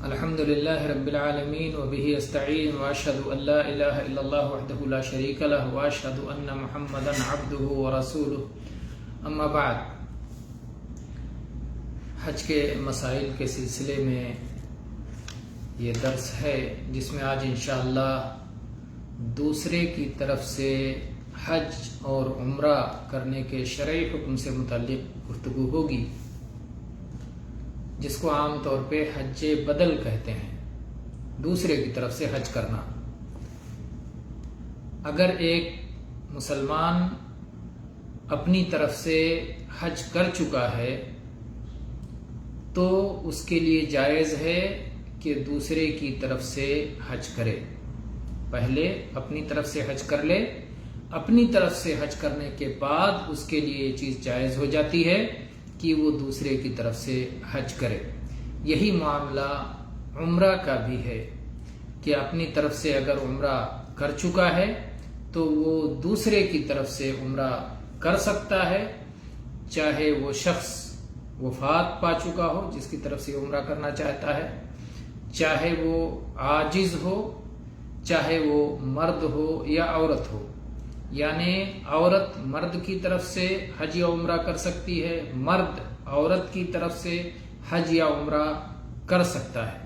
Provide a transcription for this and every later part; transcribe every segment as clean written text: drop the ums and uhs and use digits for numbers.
الحمد لله رب العالمين وبه استعين واشهد ان لا اله الا الله وحده لا شريك له واشهد ان محمدا عبده ورسوله اما بعد. حج کے مسائل کے سلسلے میں یہ درس ہے جس میں آج انشاءاللہ دوسرے کی طرف سے حج اور عمرہ کرنے کے شرعی حکم سے متعلق گفتگو ہوگی، جس کو عام طور پہ حج بدل کہتے ہیں، دوسرے کی طرف سے حج کرنا. اگر ایک مسلمان اپنی طرف سے حج کر چکا ہے تو اس کے لیے جائز ہے کہ دوسرے کی طرف سے حج کرے. پہلے اپنی طرف سے حج کر لے، اپنی طرف سے حج کرنے کے بعد اس کے لیے یہ چیز جائز ہو جاتی ہے کہ وہ دوسرے کی طرف سے حج کرے. یہی معاملہ عمرہ کا بھی ہے کہ اپنی طرف سے اگر عمرہ کر چکا ہے تو وہ دوسرے کی طرف سے عمرہ کر سکتا ہے، چاہے وہ شخص وفات پا چکا ہو جس کی طرف سے عمرہ کرنا چاہتا ہے، چاہے وہ عاجز ہو، چاہے وہ مرد ہو یا عورت ہو. یعنی عورت مرد کی طرف سے حج یا عمرہ کر سکتی ہے، مرد عورت کی طرف سے حج یا عمرہ کر سکتا ہے.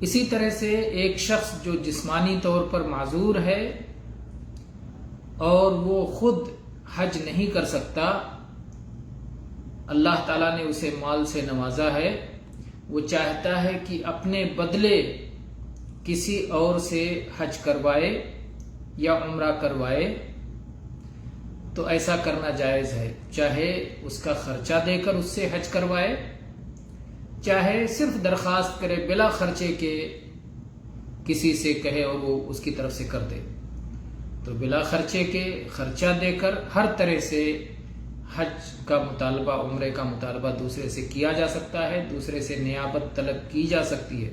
اسی طرح سے ایک شخص جو جسمانی طور پر معذور ہے اور وہ خود حج نہیں کر سکتا، اللہ تعالیٰ نے اسے مال سے نوازا ہے، وہ چاہتا ہے کہ اپنے بدلے کسی اور سے حج کروائے یا عمرہ کروائے، تو ایسا کرنا جائز ہے. چاہے اس کا خرچہ دے کر اس سے حج کروائے، چاہے صرف درخواست کرے بلا خرچے کے کسی سے کہے اور وہ اس کی طرف سے کر دے. تو بلا خرچے کے خرچہ دے کر ہر طرح سے حج کا مطالبہ، عمرے کا مطالبہ دوسرے سے کیا جا سکتا ہے، دوسرے سے نیابت طلب کی جا سکتی ہے.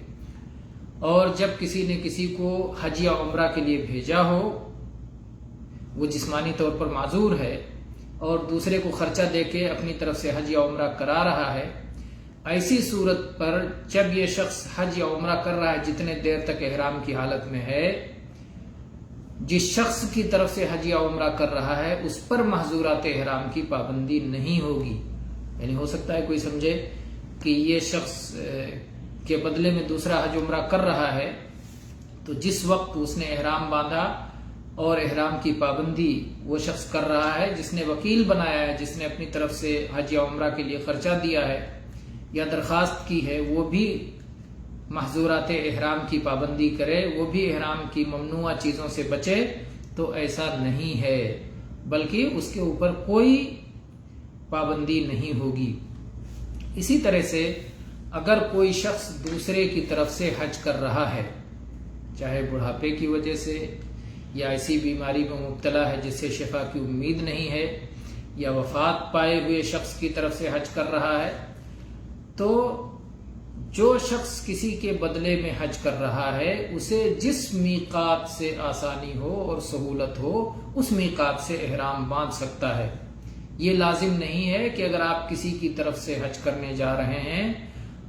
اور جب کسی نے کسی کو حج یا عمرہ کے لیے بھیجا ہو، وہ جسمانی طور پر معذور ہے اور دوسرے کو خرچہ دے کے اپنی طرف سے حج یا عمرہ کرا رہا ہے، ایسی صورت پر جب یہ شخص حج یا عمرہ کر رہا ہے، جتنے دیر تک احرام کی حالت میں ہے، جس شخص کی طرف سے حج یا عمرہ کر رہا ہے اس پر محظورات احرام کی پابندی نہیں ہوگی. یعنی ہو سکتا ہے کوئی سمجھے کہ یہ شخص کے بدلے میں دوسرا حج عمرہ کر رہا ہے، تو جس وقت اس نے احرام باندھا اور احرام کی پابندی وہ شخص کر رہا ہے جس نے وکیل بنایا ہے، جس نے اپنی طرف سے حج یا عمرہ کے لیے خرچہ دیا ہے یا درخواست کی ہے، وہ بھی محظورات احرام کی پابندی کرے، وہ بھی احرام کی ممنوعہ چیزوں سے بچے، تو ایسا نہیں ہے، بلکہ اس کے اوپر کوئی پابندی نہیں ہوگی. اسی طرح سے اگر کوئی شخص دوسرے کی طرف سے حج کر رہا ہے، چاہے بڑھاپے کی وجہ سے یا ایسی بیماری میں مبتلا ہے جس سے شفا کی امید نہیں ہے، یا وفات پائے ہوئے شخص کی طرف سے حج کر رہا ہے، تو جو شخص کسی کے بدلے میں حج کر رہا ہے اسے جس میقات سے آسانی ہو اور سہولت ہو اس میقات سے احرام باندھ سکتا ہے. یہ لازم نہیں ہے کہ اگر آپ کسی کی طرف سے حج کرنے جا رہے ہیں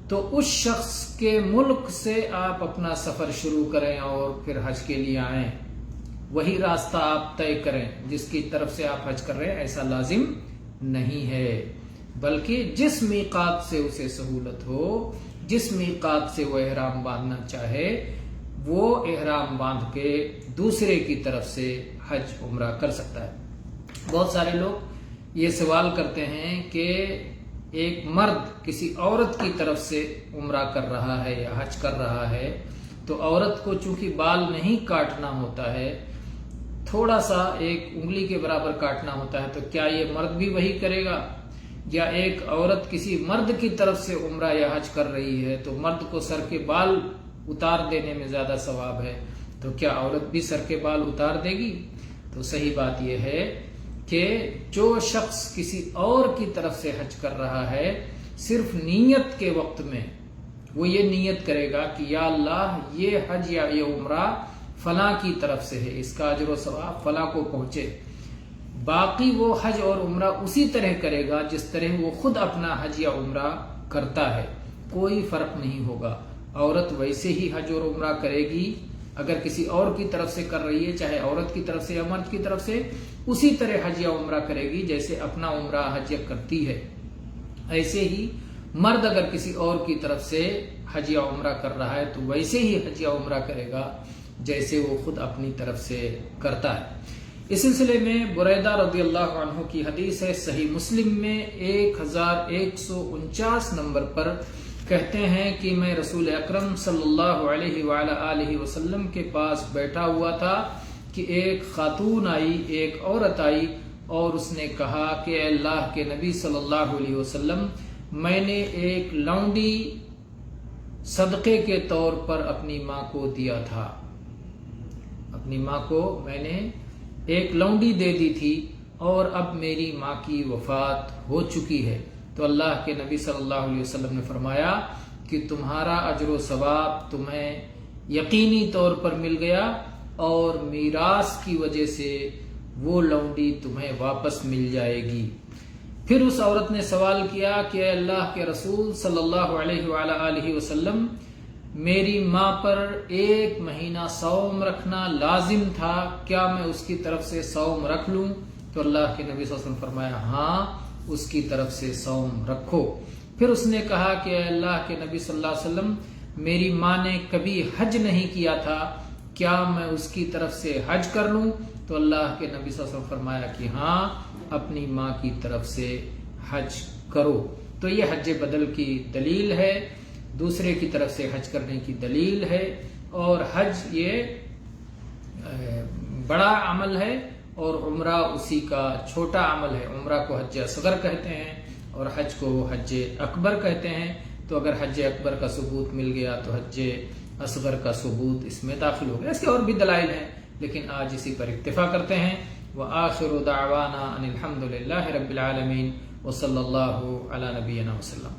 تو اس شخص کے ملک سے آپ اپنا سفر شروع کریں اور پھر حج کے لیے آئیں، وہی راستہ آپ طے کریں جس کی طرف سے آپ حج کر رہے ہیں. ایسا لازم نہیں ہے، بلکہ جس میقات سے اسے سہولت ہو، جس میقات سے وہ احرام باندھنا چاہے، وہ احرام باندھ کے دوسرے کی طرف سے حج عمرہ کر سکتا ہے. بہت سارے لوگ یہ سوال کرتے ہیں کہ ایک مرد کسی عورت کی طرف سے عمرہ کر رہا ہے یا حج کر رہا ہے، تو عورت کو چونکہ بال نہیں کاٹنا ہوتا ہے، تھوڑا سا ایک انگلی کے برابر کاٹنا ہوتا ہے، تو کیا یہ مرد بھی وہی کرے گا؟ یا ایک عورت کسی مرد کی طرف سے عمرہ یا حج کر رہی ہے تو مرد کو سر کے بال اتار دینے میں زیادہ ثواب ہے، تو کیا عورت بھی سر کے بال اتار دے گی؟ تو صحیح بات یہ ہے کہ جو شخص کسی اور کی طرف سے حج کر رہا ہے، صرف نیت کے وقت میں وہ یہ نیت کرے گا کہ یا اللہ یہ حج یا یہ عمرہ فلاں کی طرف سے ہے، اس کا اجر و ثواب فلاں کو پہنچے. باقی وہ حج اور عمرہ اسی طرح کرے گا جس طرح وہ خود اپنا حج یا عمرہ کرتا ہے. کوئی فرق نہیں ہوگا. عورت ویسے ہی حج اور عمرہ کرے گی اگر کسی اور کی طرف سے کر رہی ہے، چاہے عورت کی طرف سے یا مرد کی طرف سے، اسی طرح حج یا عمرہ کرے گی جیسے اپنا عمرہ حج کرتی ہے. ایسے ہی مرد اگر کسی اور کی طرف سے حج یا عمرہ کر رہا ہے تو ویسے ہی حج یا عمرہ کرے گا جیسے وہ خود اپنی طرف سے کرتا ہے. اس سلسلے میں بریدہ رضی اللہ عنہ کی حدیث ہے، صحیح مسلم میں 1149 نمبر پر کہتے ہیں کہ میں رسول اکرم صلی اللہ علیہ وآلہ وسلم کے پاس بیٹھا ہوا تھا کہ ایک خاتون آئی، ایک عورت آئی اور اس نے کہا کہ اے اللہ کے نبی صلی اللہ علیہ وسلم، میں نے ایک لونڈی صدقے کے طور پر اپنی ماں کو دیا تھا. اپنی ماں کو میں نے ایک لونڈی دے دی تھی اور اب میری ماں کی وفات ہو چکی ہے. تو اللہ کے نبی صلی اللہ علیہ وسلم نے فرمایا کہ تمہارا اجر و ثواب تمہیں یقینی طور پر مل گیا اور میراث کی وجہ سے وہ لونڈی تمہیں واپس مل جائے گی. پھر اس عورت نے سوال کیا کہ اے اللہ کے رسول صلی اللہ علیہ وآلہ وسلم، میری ماں پر 1 مہینہ صوم رکھنا لازم تھا، کیا میں اس کی طرف سے صوم رکھ لوں؟ تو اللہ کے نبی صلی اللہ علیہ وسلم فرمایا ہاں، اس کی طرف سے صوم رکھو. پھر اس نے کہا کہ اے اللہ کے نبی صلی اللہ علیہ وسلم، میری ماں نے کبھی حج نہیں کیا تھا، کیا میں اس کی طرف سے حج کر لوں؟ تو اللہ کے نبی صلی اللہ علیہ وسلم فرمایا کہ ہاں، اپنی ماں کی طرف سے حج کرو. تو یہ حج بدل کی دلیل ہے، دوسرے کی طرف سے حج کرنے کی دلیل ہے. اور حج یہ بڑا عمل ہے اور عمرہ اسی کا چھوٹا عمل ہے. عمرہ کو حج اصغر کہتے ہیں اور حج کو حج اکبر کہتے ہیں. تو اگر حج اکبر کا ثبوت مل گیا تو حج اصغر کا ثبوت اس میں داخل ہو گیا. اس کے اور بھی دلائل ہیں لیکن آج اسی پر اکتفا کرتے ہیں. وآخر دعوانا ان الحمد للہ رب العالمین وصلی اللہ علی نبینا وسلم.